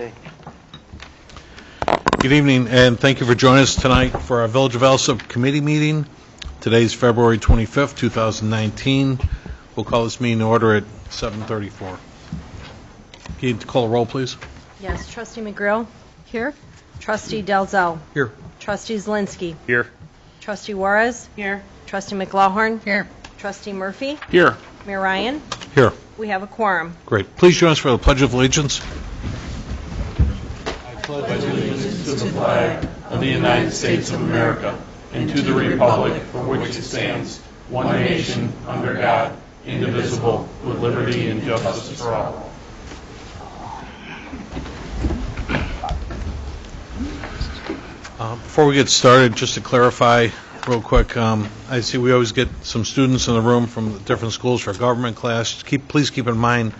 day. Good evening, and thank you for joining us tonight for our Village of Alsip committee meeting. Today's February 25th, 2019. We'll call this meeting to order at 7:34. Can you call a roll, please? Yes, Trustee McGrill. Here. Trustee Dalzell. Here. Trustee Zielinski. Here. Trustee Juarez. Here. Trustee McLaughlin. Here. Trustee Murphy. Here. Mayor Ryan. Here. We have a quorum. Great. Please join us for the Pledge of Allegiance. I pledge allegiance to the flag of the United States of America and to the republic for which it stands, one nation, under God, indivisible, with liberty and justice for all. Before we get started, just to clarify real quick, I see we always get some students in the room from different schools for a government class. Please keep in mind,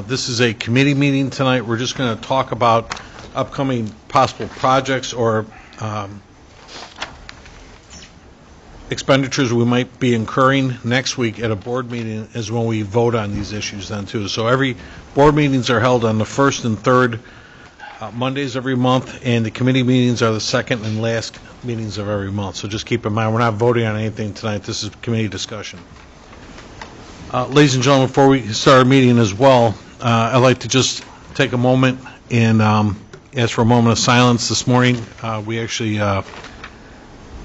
this is a committee meeting tonight. We're just going to talk about upcoming possible projects or expenditures we might be incurring. Next week at a board meeting is when we vote on these issues then too. So every board meetings are held on the first and third Mondays every month, and the committee meetings are the second and last meetings of every month. So just keep in mind, we're not voting on anything tonight. This is committee discussion. Ladies and gentlemen, before we start our meeting as well, I'd like to just take a moment and ask for a moment of silence. This morning, we actually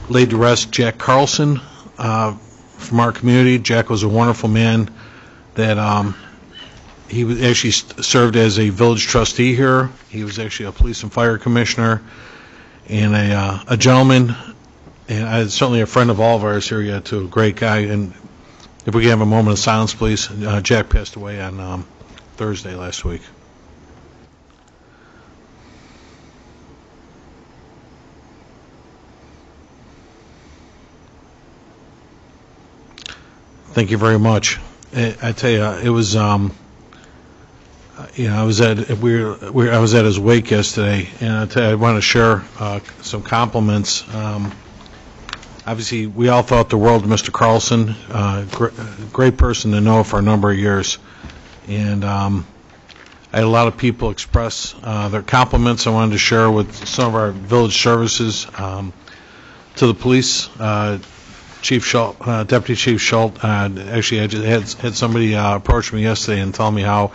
laid to rest Jack Carlson from our community. Jack was a wonderful man that he was actually served as a village trustee here. He was actually a police and fire commissioner and a gentleman, and certainly a friend of all of ours here yet too, a great guy. And if we can have a moment of silence, please. Jack passed away on Thursday last week. Thank you very much. I tell you, it was I was at his wake yesterday, and I tell you, I want to share some compliments. Obviously, we all thought the world of Mr. Carlson, great person to know for a number of years, and I had a lot of people express their compliments. I wanted to share with some of our village services to the police. Chief Schultz, Deputy Chief Schultz, actually I just had somebody approach me yesterday and tell me how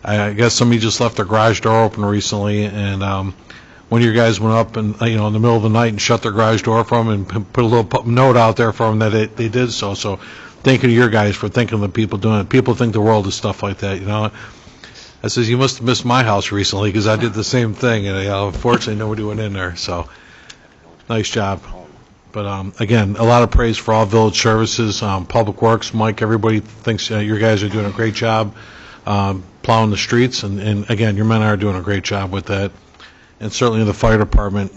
I guess somebody just left their garage door open recently, and one of your guys went up and in the middle of the night and shut their garage door for them and put a little note out there for them that they did so. So thank you to your guys for thinking of the people doing it. People think the world is stuff like that, I says, you must have missed my house recently because I did the same thing, and unfortunately nobody went in there. So nice job. But again, a lot of praise for all village services, Public Works, Mike, everybody thinks your guys are doing a great job plowing the streets, and again, your men are doing a great job with that. And certainly the fire department,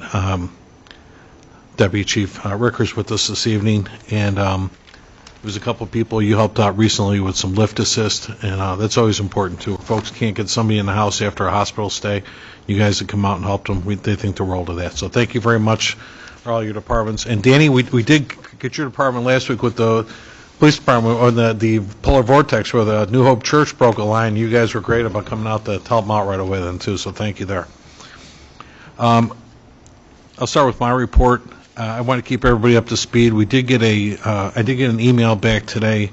Deputy Chief Ricker's with us this evening, and there was a couple of people you helped out recently with some lift assist, and that's always important too. If folks can't get somebody in the house after a hospital stay, you guys that come out and help them, they think the world of that. So thank you very much for all your departments. And Danny, we did get your department last week with the police department on the polar vortex where the New Hope Church broke a line. You guys were great about coming out to help them out right away then too, so thank you there. I'll start with my report. I want to keep everybody up to speed. We did get I did get an email back today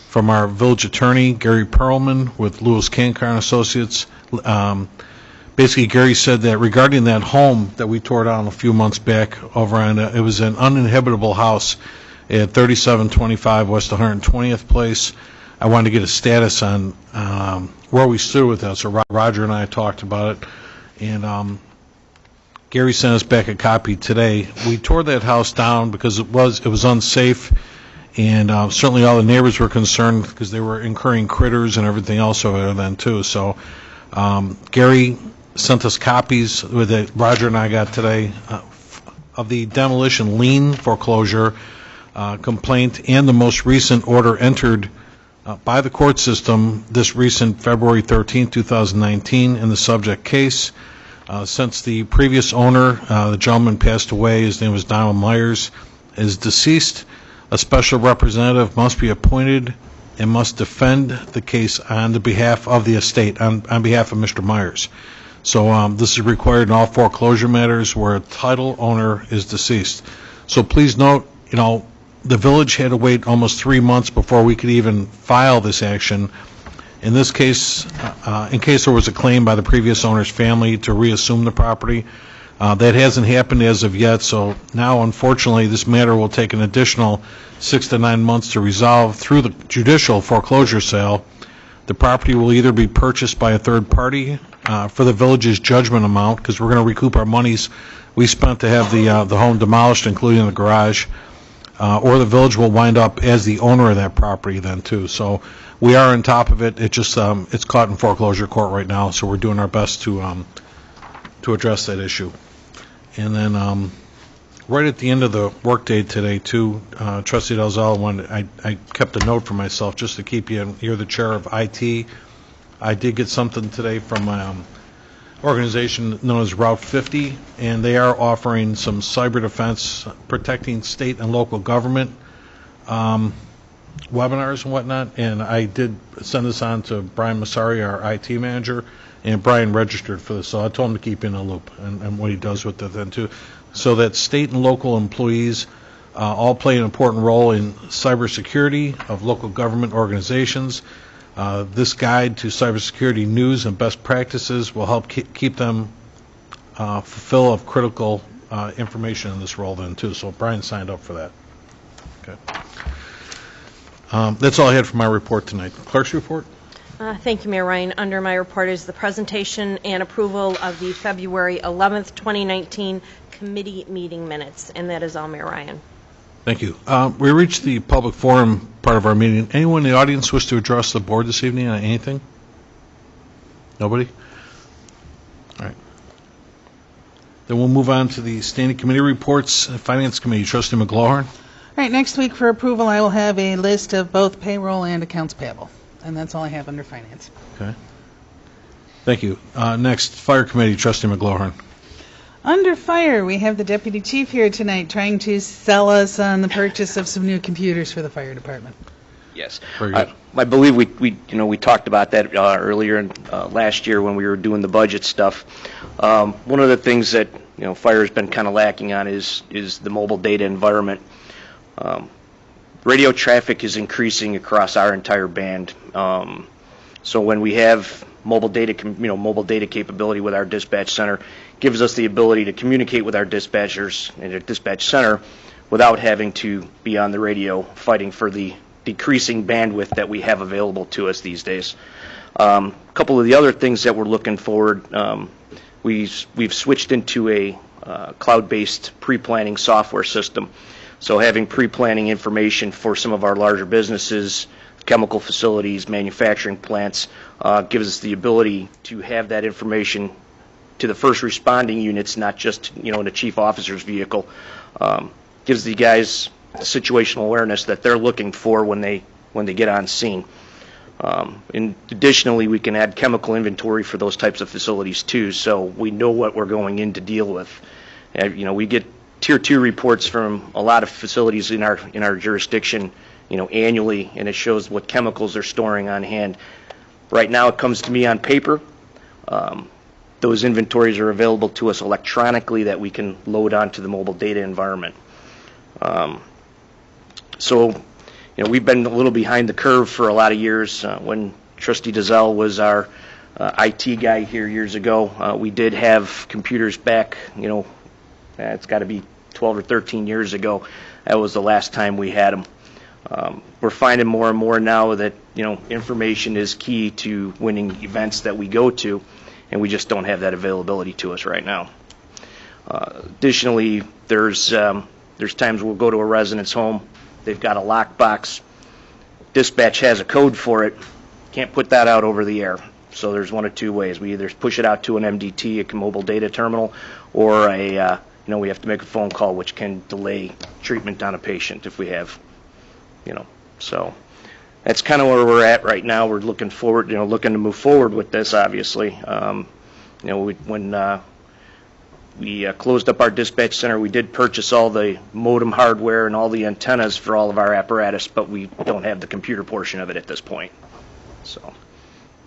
from our village attorney, Gary Perlman, with Lewis Kankar and Associates. Basically, Gary said that regarding that home that we tore down a few months back over on, it was an uninhabitable house at 3725 West 120th Place. I wanted to get a status on where we stood with that. So Roger and I talked about it, and Gary sent us back a copy today. We tore that house down because it was unsafe, and certainly all the neighbors were concerned because they were incurring critters and everything else over there then too. So Gary sent us copies that Roger and I got today of the demolition lien foreclosure complaint and the most recent order entered by the court system this recent February 13, 2019 in the subject case. Since the previous owner, the gentleman passed away, his name was Donald Myers, is deceased, a special representative must be appointed and must defend the case on the behalf of the estate, on behalf of Mr. Myers. So this is required in all foreclosure matters where a title owner is deceased. So please note, the village had to wait almost 3 months before we could even file this action. In this case, in case there was a claim by the previous owner's family to reassume the property, that hasn't happened as of yet. So now, unfortunately, this matter will take an additional 6 to 9 months to resolve through the judicial foreclosure sale. The property will either be purchased by a third party for the village's judgment amount, because we're going to recoup our monies we spent to have the home demolished, including the garage, or the village will wind up as the owner of that property then too. So we are on top of it. It just it's caught in foreclosure court right now, so we're doing our best to address that issue. And then right at the end of the workday today too, Trustee Dalzell, I kept a note for myself just to keep you. You're the chair of IT. I did get something today from my organization known as Route 50, and they are offering some cyber defense, protecting state and local government webinars and whatnot. And I did send this on to Brian Massari, our IT manager, and Brian registered for this. So I told him to keep in a loop and what he does with it then too. So that state and local employees all play an important role in cybersecurity of local government organizations. This guide to cybersecurity news and best practices will help keep them fulfill of critical information in this role then too. So Brian signed up for that. Okay. That's all I had for my report tonight. Clerk's report? Thank you, Mayor Ryan. Under my report is the presentation and approval of the February 11th, 2019 committee meeting minutes, and that is all, Mayor Ryan. Thank you. We reached the public forum part of our meeting. Anyone in the audience wish to address the board this evening on anything? Nobody? All right. Then we'll move on to the standing committee reports. Finance Committee, Trustee McGlohan. All right, next week for approval, I will have a list of both payroll and accounts payable. And that's all I have under finance. Okay. Thank you. Next, Fire Committee, Trustee McGlohan. Under fire, we have the deputy chief here tonight trying to sell us on the purchase of some new computers for the fire department. Yes. Very good. I believe we talked about that earlier last year when we were doing the budget stuff. One of the things that fire has been kind of lacking on is the mobile data environment. Radio traffic is increasing across our entire band. So when we have mobile data capability with our dispatch center, gives us the ability to communicate with our dispatchers in a dispatch center without having to be on the radio fighting for the decreasing bandwidth that we have available to us these days. A couple of the other things that we're looking forward, we've switched into a cloud-based pre-planning software system. So having pre-planning information for some of our larger businesses, chemical facilities, manufacturing plants, gives us the ability to have that information to the first responding units, not just in a chief officer's vehicle. Gives the guys situational awareness that they're looking for when they get on scene. And additionally, we can add chemical inventory for those types of facilities too, so we know what we're going in to deal with. We get Tier 2 reports from a lot of facilities in our jurisdiction, annually, and it shows what chemicals they're storing on hand. Right now, it comes to me on paper. Those inventories are available to us electronically that we can load onto the mobile data environment. So, we've been a little behind the curve for a lot of years. When Trustee Dalzell was our IT guy here years ago, we did have computers back, it's got to be 12 or 13 years ago. That was the last time we had them. We're finding more and more now that, information is key to winning events that we go to, and we just don't have that availability to us right now. Additionally, there's times we'll go to a resident's home, they've got a lockbox, dispatch has a code for it, can't put that out over the air. So there's one of two ways. We either push it out to an MDT, a mobile data terminal, or we have to make a phone call, which can delay treatment on a patient if we have, So that's kind of where we're at right now. We're looking forward, looking to move forward with this, obviously. When we closed up our dispatch center, we did purchase all the modem hardware and all the antennas for all of our apparatus, but we don't have the computer portion of it at this point. So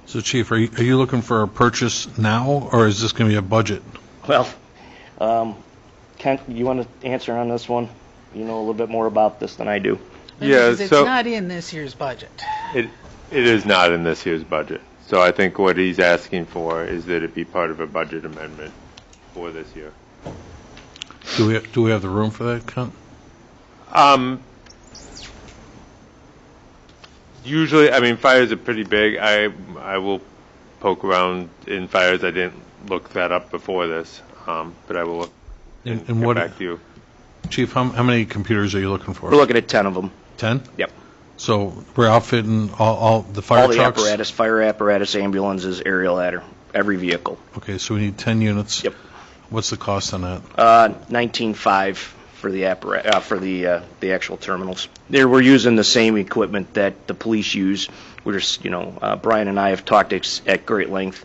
So, Chief, are you looking for a purchase now, or is this going to be a budget? Well, Kent, you want to answer on this one? You know a little bit more about this than I do. Yeah, Because it's so not in this year's budget. it is not in this year's budget. So I think what he's asking for is that it be part of a budget amendment for this year. Do we have the room for that, Kent? Usually, I mean, fires are pretty big. I will poke around in fires. I didn't look that up before this, but I will look and And get what, back to you. Chief, how many computers are you looking for? We're looking at 10 of them. 10? Yep. So we're outfitting all the fire All the trucks? apparatus, fire apparatus, ambulances, aerial ladder, every vehicle. Okay, so we need 10 units. Yep. What's the cost on that? 19.5 for the for the actual terminals. There, we're using the same equipment that the police use. We're just, Brian and I have talked at great length.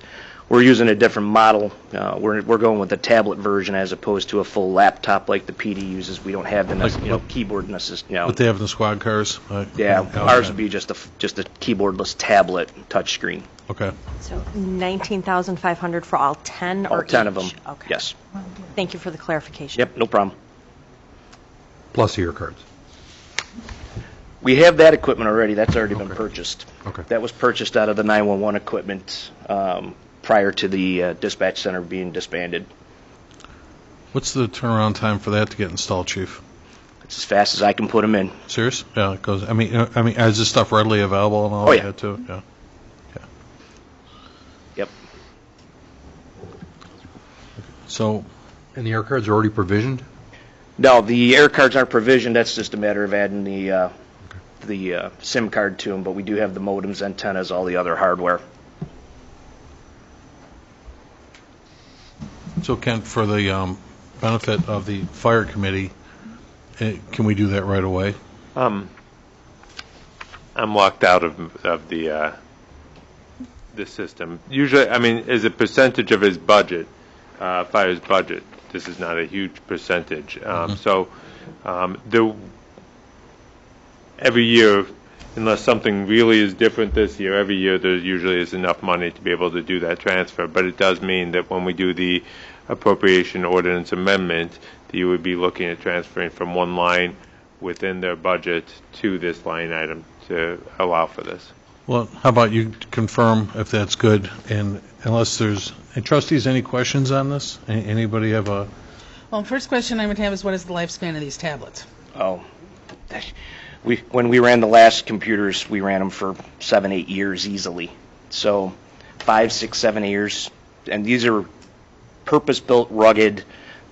We're using a different model. We're going with the tablet version as opposed to a full laptop like the PD uses. We don't have the keyboard necessarily. What they have in the squad cars? Yeah, Okay. ours would be just a keyboardless tablet touchscreen. Okay. So 19,500 for all 10 or All 10 of each? them. Okay. Yes. Thank you for the clarification. Yep. No problem. Plus your cards. We have that equipment already. That's already been purchased. Okay. That was purchased out of the 911 equipment prior to the dispatch center being disbanded. What's the turnaround time for that to get installed, Chief? It's as fast as I can put them in. Serious? Yeah, it goes. I mean, is this stuff readily available and all Oh, that yeah. too? Yeah. Yep. So, And the air cards are already provisioned? No, the air cards aren't provisioned. That's just a matter of adding the SIM card to them. But we do have the modems, antennas, all the other hardware. so Kent, for the benefit of the fire committee, can we do that right away? I'm locked out of the system. Usually, I mean, as a percentage of his budget, fire's budget, this is not a huge percentage. So every year, unless something really is different this year, every year there usually is enough money to be able to do that transfer. But it does mean that when we do the appropriation ordinance amendment, that you would be looking at transferring from one line within their budget to this line item to allow for this. Well, how about you confirm if that's good, and unless there's, and trustees, any questions on this? Anybody have a, Well, first question I would have is what is the lifespan of these tablets? Oh, when we ran the last computers, we ran them for 7, 8 years easily. So 5, 6, 7 years, and these are purpose-built, rugged.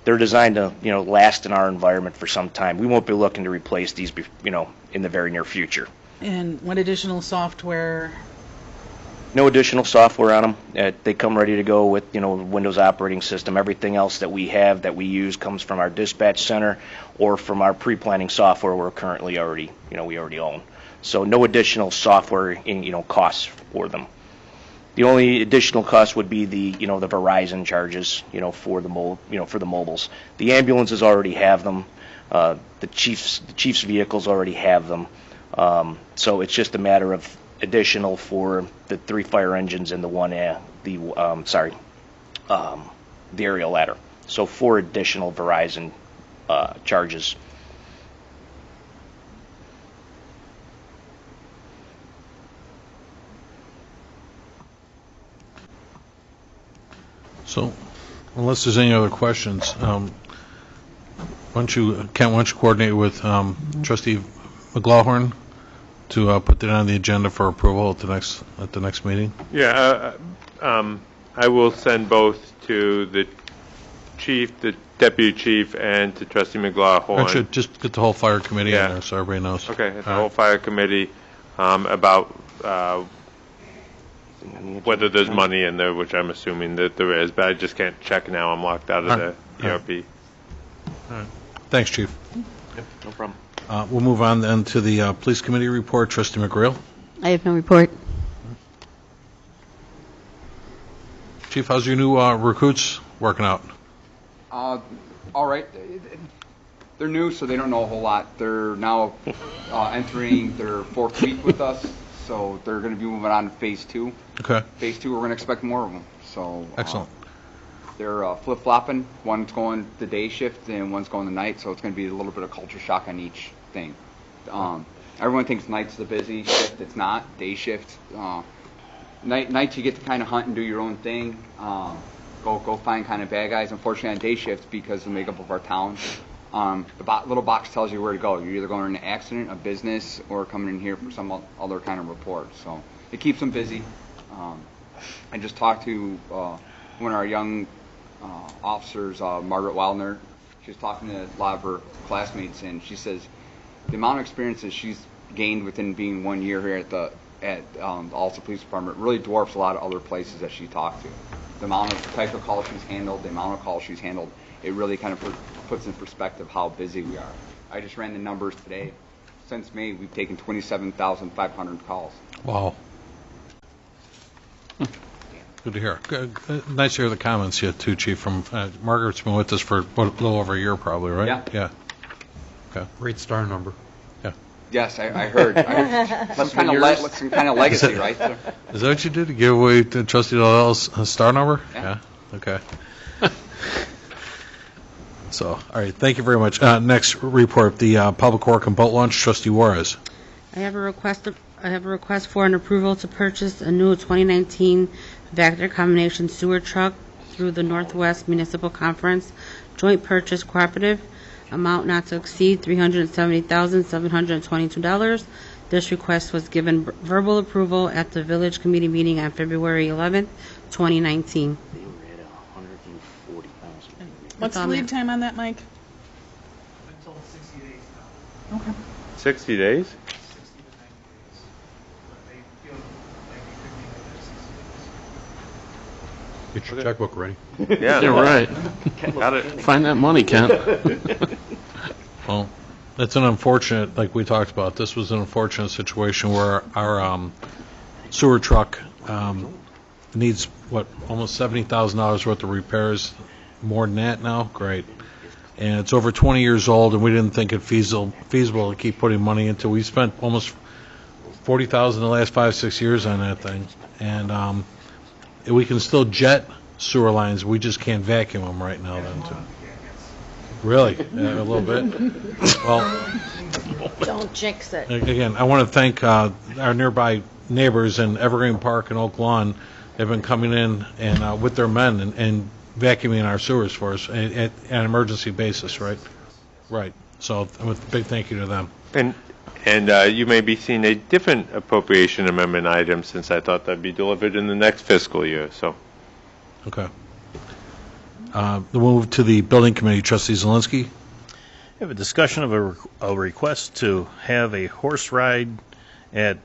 They're designed to, last in our environment for some time. We won't be looking to replace these, in the very near future. And what additional software? No additional software on them. They come ready to go with, Windows operating system. Everything else that we have that we use comes from our dispatch center or from our pre-planning software we're currently already, we already own. So no additional software costs for them. The only additional cost would be the the Verizon charges for the for the mobiles. The ambulances already have them. The chief's vehicles already have them. So it's just a matter of additional for the 3 fire engines and the aerial ladder. So 4 additional Verizon charges. so, unless there's any other questions, Kent, why don't you coordinate with Trustee McLaughlin to put that on the agenda for approval at the next meeting? Yeah, I will send both to the chief, the deputy chief, and to Trustee McLaughlin. Actually, just get the whole fire committee Yeah. in there so everybody knows. Okay, the whole fire committee about whether there's money in there, which I'm assuming that there is, but I just can't check now. I'm locked out of the ERP. Thanks, Chief. Yep, no problem. We'll move on then to the police committee report. Trustee McGrail. I have no report. Chief, how's your new recruits working out? All right. They're new, so they don't know a whole lot. They're now entering their 4th week with us, so they're going to be moving on to phase 2. Okay, Phase 2, we're going to expect more of them. So excellent. they're flip-flopping. One's going the day shift and one's going the night, so it's going to be a little bit of culture shock on each thing. Everyone thinks night's the busy shift. It's not. Day shift. Nights you get to kind of hunt and do your own thing. Go find kind of bad guys. Unfortunately, on day shift, because of the makeup of our town, the little box tells you where to go. You're either going in an accident, a business, or coming in here for some other kind of report. So it keeps them busy. I just talked to one of our young officers, Margaret Wildner. She was talking to a lot of her classmates, and she says the amount of experiences she's gained within being 1 year here at the Alsip Police Department really dwarfs a lot of other places that she talked to. The amount of type of calls she's handled, the amount of calls she's handled, it really kind of puts in perspective how busy we are. I just ran the numbers today. Since May, we've taken 27,500 calls. Wow. Good to hear. Nice to hear the comments yet too, Chief. From Margaret's been with us for a little over a year, probably, right? Yeah. Yeah. Okay. Great star number. Yeah. Yes, I heard. Some kind of legacy, right? Sir? Is that what you did to give away to Trustee Dell's star number? Yeah. Okay. So, all right. Thank you very much. Next report, the Public Work and Boat Launch. Trustee Juarez. I have a request for an approval to purchase a new 2019 Vector Combination Sewer Truck through the Northwest Municipal Conference Joint Purchase Cooperative, amount not to exceed $370,722. This request was given verbal approval at the Village Committee meeting on February 11th, 2019. What's the lead time on that, Mike? Until 60 days now. Okay. 60 days? 60 to 90 days. But they feel like they could make it 60 days. Get your checkbook ready. Yeah, Yeah, right. got it. Find that money, Kent. Well, that's an unfortunate, like we talked about, this was an unfortunate situation where our sewer truck needs, almost $70,000 worth of repairs. More than that now? Great. And it's over 20 years old, and we didn't think it feasible to keep putting money into. We spent almost $40,000 the last 5-6 years on that thing. And we can still jet sewer lines. We just can't vacuum them right now. Then, too. Really? Yeah, a little bit? Well, Don't jinx it. again, I want to thank our nearby neighbors in Evergreen Park and Oak Lawn. They've been coming in and with their men and vacuuming our sewers for us at an emergency basis, right? Right. So, a big thank you to them. And you may be seeing a different appropriation amendment item, since I thought that'd be delivered in the next fiscal year, so. Okay. We'll move to the Building Committee. Trustee Zelinski. We have a discussion of a request to have a horse ride at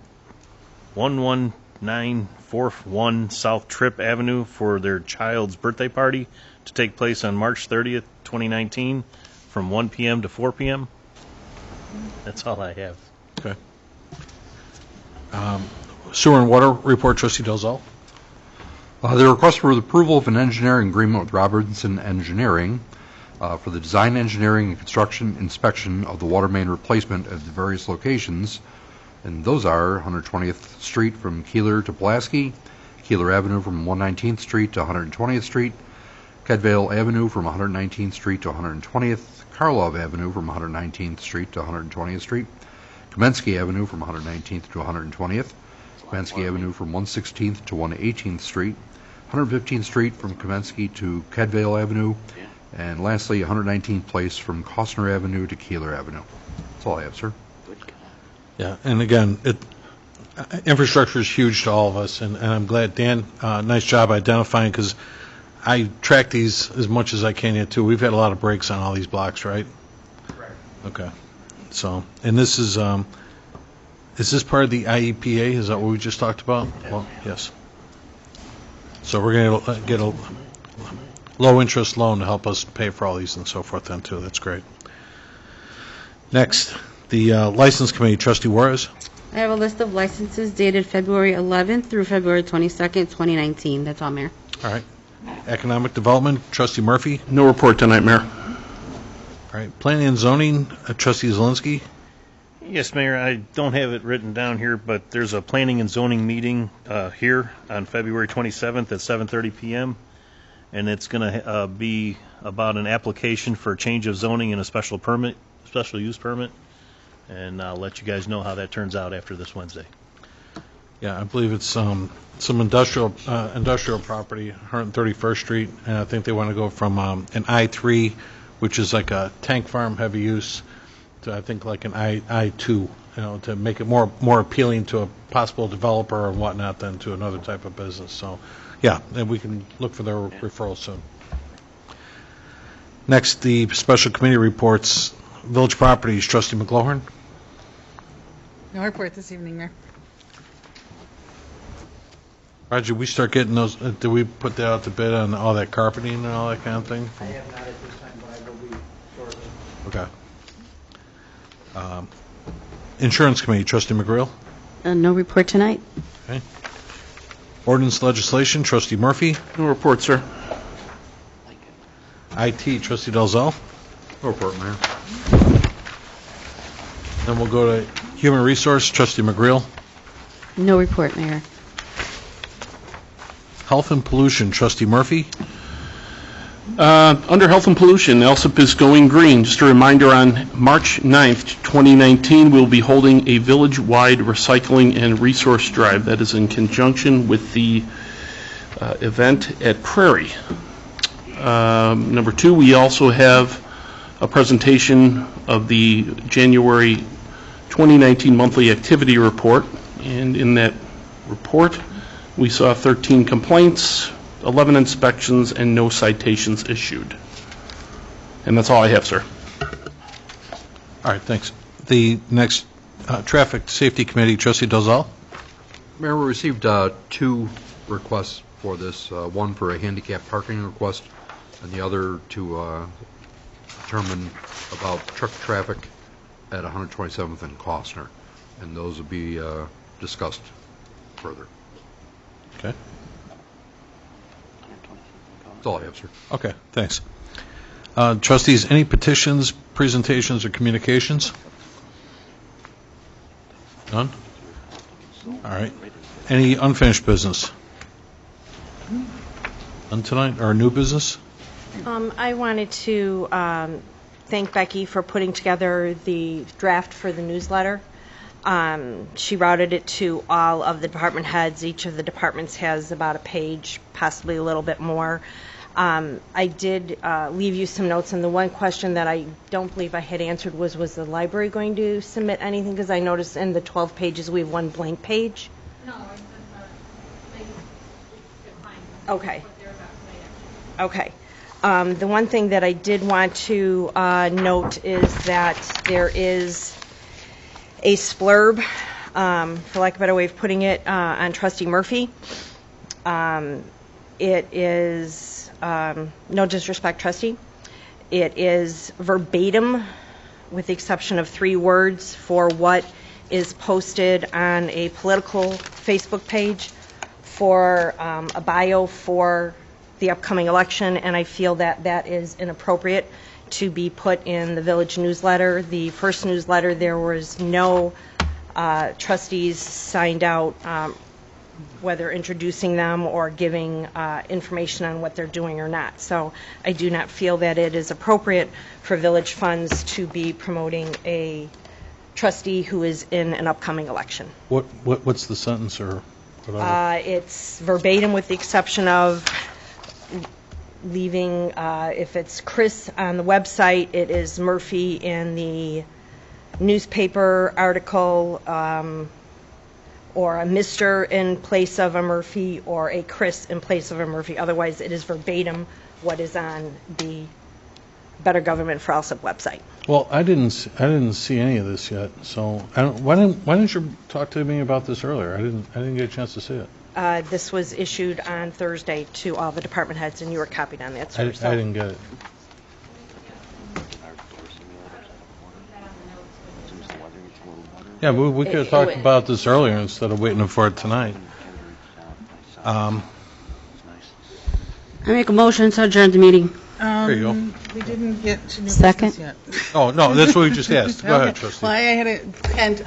11941 South Tripp Avenue for their child's birthday party to take place on March 30th, 2019, from 1 p.m. to 4 p.m. That's all I have. Okay. Sewer and Water Report. Trustee Dalzell. The request for the approval of an engineering agreement with Robertson Engineering for the design, engineering, and construction inspection of the water main replacement at the various locations. And those are 120th Street from Keeler to Pulaski, Keeler Avenue from 119th Street to 120th Street, Kedvale Avenue from 119th Street to 120th, Karlov Avenue from 119th Street to 120th Street, Kamensky Avenue from 119th to 120th, Kamensky Avenue from 116th to 118th Street, 115th Street from Kamensky to Kedvale Avenue, and lastly 119th Place from Costner Avenue to Keeler Avenue. That's all I have, sir. Yeah, and again, infrastructure is huge to all of us, and I'm glad, Dan, nice job identifying, because I track these as much as I can yet, too. We've had a lot of breaks on all these blocks, right? Correct. Okay. So, and this is this part of the IEPA? Is that what we just talked about? Well, yes. So we're going to get a low-interest loan to help us pay for all these and so forth then, too. That's great. Next, the License Committee. Trustee Juarez. I have a list of licenses dated February 11th through February 22nd, 2019. That's all, Mayor. All right. Economic Development. Trustee Murphy. No report tonight, Mayor. All right. Planning and Zoning. Trustee Zelinski. Yes, Mayor, I don't have it written down here, but there's a planning and zoning meeting here on February 27th at 7:30 p.m., and it's going to be about an application for a change of zoning and a special use permit, and I'll let you guys know how that turns out after this Wednesday. Yeah, I believe it's some industrial property, 131st Street, and I think they want to go from an I-3, which is like a tank farm heavy use, to I think like an I-2, to make it more appealing to a possible developer and whatnot than to another type of business. So, yeah, and we can look for their referral soon. Next, the special committee reports. Village Properties, Trustee McGlohern. No report this evening, Mayor. Roger, we start getting those, do we put that out to bid on all that carpeting and all that kind of thing? I have not at this time, but I will be shortly. Okay. Insurance Committee, Trustee McGreal. No report tonight. Okay. Ordinance Legislation, Trustee Murphy. No report, sir. IT, Trustee Dalzell. No report, Mayor. Then we'll go to Human Resource, Trustee McGreal. No report, Mayor. Health and Pollution, Trustee Murphy. Under Health and Pollution, Alsip is going green. Just a reminder, on March 9th, 2019, we'll be holding a village-wide recycling and resource drive that is in conjunction with the event at Prairie. Number 2, we also have a presentation of the January 2019 monthly activity report, and in that report, we saw 13 complaints, 11 inspections, and no citations issued. And that's all I have, sir. All right, thanks. The next, Traffic Safety Committee, Trustee Dalzell. Mayor, we received 2 requests for this, one for a handicap parking request, and the other to determine about truck traffic at 127th and Costner, and those will be discussed further. Okay. That's all I have, sir. Okay, thanks. Trustees, any petitions, presentations, or communications? None? All right. Any unfinished business? None tonight, or new business? I wanted to thank Becky for putting together the draft for the newsletter. She routed it to all of the department heads. Each of the departments has about a page, possibly a little bit more. I did leave you some notes, and the one question that I don't believe I had answered was the library going to submit anything? Because I noticed in the 12 pages we have one blank page. No, they declined. Okay. What they're about to make. Okay. The one thing that I did want to note is that there is a splurb, for lack of a better way of putting it, on Trustee Murphy. It is, no disrespect, Trustee, it is verbatim, with the exception of 3 words, for what is posted on a political Facebook page for a bio for the upcoming election, and I feel that that is inappropriate to be put in the village newsletter. The first newsletter, there was no trustees signed out, whether introducing them or giving information on what they're doing or not. So I do not feel that it is appropriate for village funds to be promoting a trustee who is in an upcoming election. What's the sentence or whatever? It's verbatim with the exception of leaving, if it's Chris on the website, it is Murphy in the newspaper article, or a Mr. in place of a Murphy, or a Chris in place of a Murphy. Otherwise, it is verbatim what is on the Better Government for Alsip website. Well, I didn't see any of this yet. So why didn't you talk to me about this earlier? I didn't get a chance to see it. This was issued on Thursday to all the department heads, and you were copied on that, sir. I didn't get it. Yeah, we could have talked about this earlier instead of waiting for it tonight. I make a motion to adjourn the meeting. There you go. We didn't get to new Second. business yet. Oh, no, that's what we just asked. Go ahead, Okay. trustee. Well, I had it, Kent,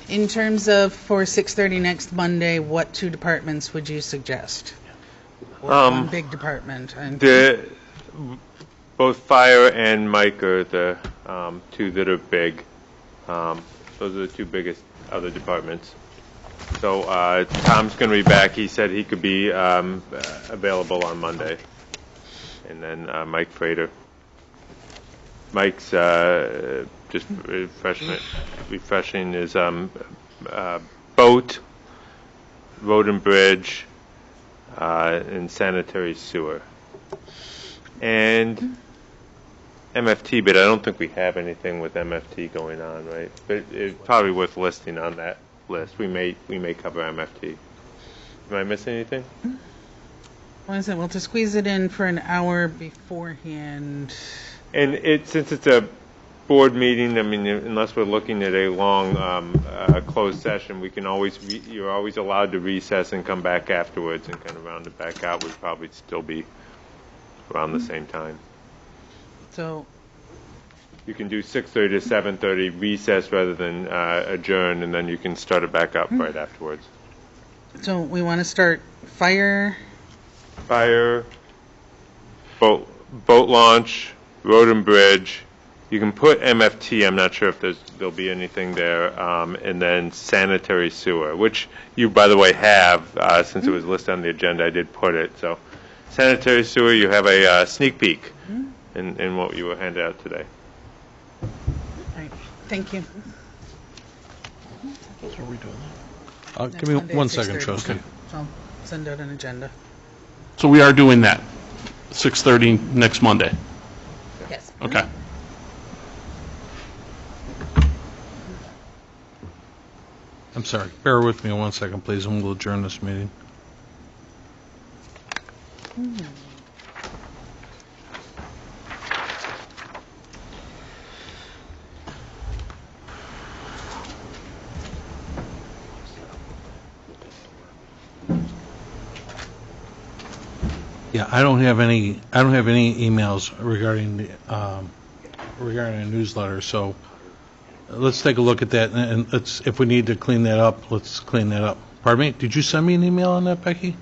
in terms of for 6:30 next Monday, what two departments would you suggest? Or one big department? Both fire and Mike are the two that are big. Those are the two biggest other departments. So Tom's going to be back. He said he could be available on Monday. And then Mike Frater. Mike's just refreshing his boat, road and bridge, and sanitary sewer. And MFT, but I don't think we have anything with MFT going on, right? But it's probably worth listing on that list. We may cover MFT. Am I missing anything? What is it? Well, to squeeze it in for an hour beforehand. And since it's a board meeting, I mean, unless we're looking at a long closed session, we can always you're always allowed to recess and come back afterwards and kind of round it back out. We'd probably still be around the same time. So You can do 6:30 to 7:30 recess rather than adjourn, and then you can start it back up right afterwards. So we want to start fire. Fire, boat launch, road and bridge. You can put MFT. I'm not sure if there'll be anything there, and then sanitary sewer, which you, by the way, have since it was listed on the agenda. I did put it. So, sanitary sewer, you have a sneak peek in what you were handed out today. All right. Thank you. Are we doing that? Next Give me Monday at 1 second, 6:30. trustee. I'll send out an agenda. So we are doing that, 6:30 next Monday. Yes. Okay. I'm sorry. Bear with me 1 second, please, and we'll adjourn this meeting. Yeah, I don't have any emails regarding the newsletter, so let's take a look at that, and let's, if we need to clean that up, let's clean that up. Pardon me? Did you send me an email on that, Becky?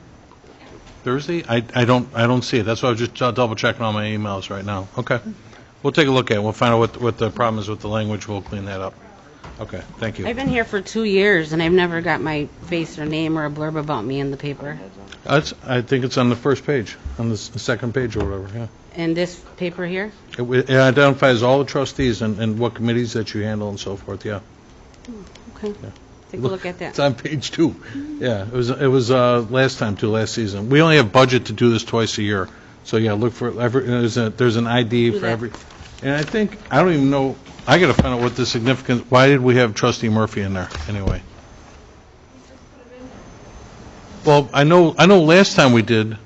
Thursday? I don't see it. That's why I was just double checking all my emails right now. Okay. We'll take a look at it. We'll find out what the problem is with the language. We'll clean that up. Okay, thank you. I've been here for 2 years, and I've never got my face or name or a blurb about me in the paper. I think it's on the first page, on the second page or whatever, yeah. And this paper here? It identifies all the trustees and what committees that you handle and so forth, yeah. Okay. Take a look at that. It's on page 2. Yeah, it was last time too, last season. We only have budget to do this twice a year. So yeah, look for there's an ID for every. And I don't even know, I got to find out what the significance, why did we have trustee Murphy in there anyway? Well, I know last time we did. I put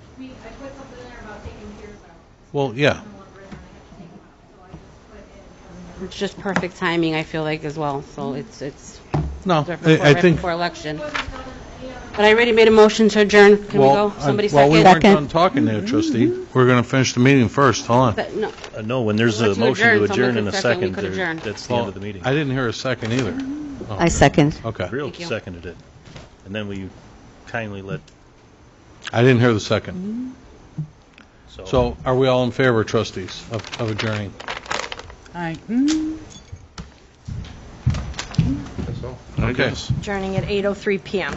something in there about taking peers out. Well, yeah. It's just perfect timing, I feel like, as well. So it's No, right I think. before election. But I already made a motion to adjourn. Can we go? Somebody Well, we second? weren't done talking there, trustee. We're going to finish the meeting first. Hold on. That- No. No, when there's Once a you motion to adjourn, someone adjourn in could a second, we second, could adjourn. that's the end of the meeting. I didn't hear a second either. Oh, I second. okay. Real Thank you. seconded it. And then we kindly let, I didn't hear the second. So are we all in favor, trustees, of adjourning? Aye. Okay. Adjourning at 8:03 p.m.